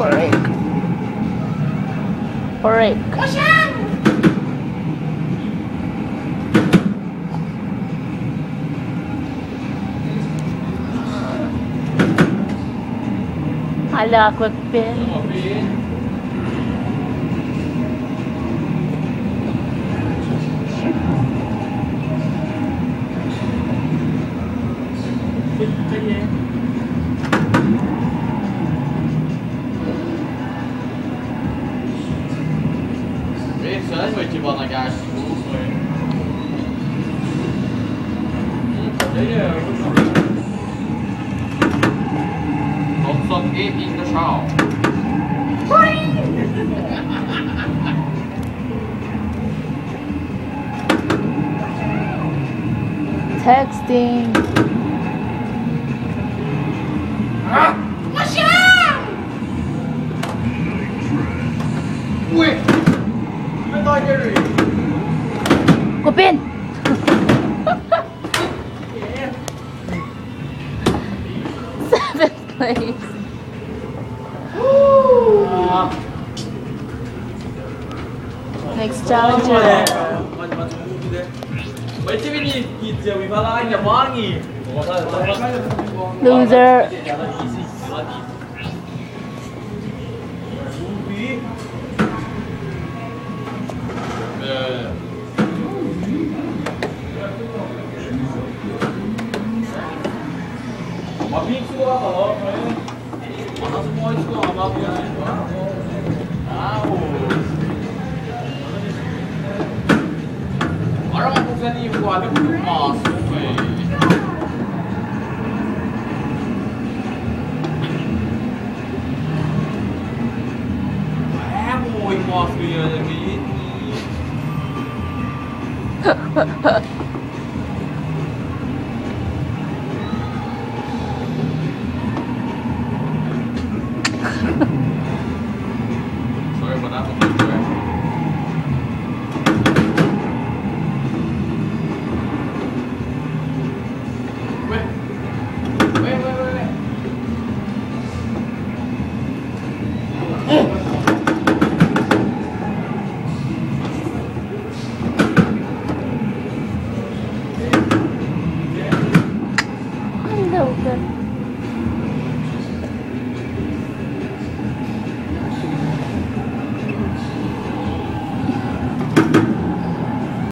break. Break. Hala, quick pin. Interessante, vai te botar gás curso, hein? Không xuất ít ít nó sao? Texting. Ui! Cái tôi chơi gì? Quick pin. Seventh place. Next challenger. Mấy chiếc mini nhìn chiều bị pha anh là món gì? Loser. Mabing suka kalau mana semua itu mabing. Tahu. Orang aku kan ni gua ada masuk. Mau masuk dia lagi. Sorry about that. Wait.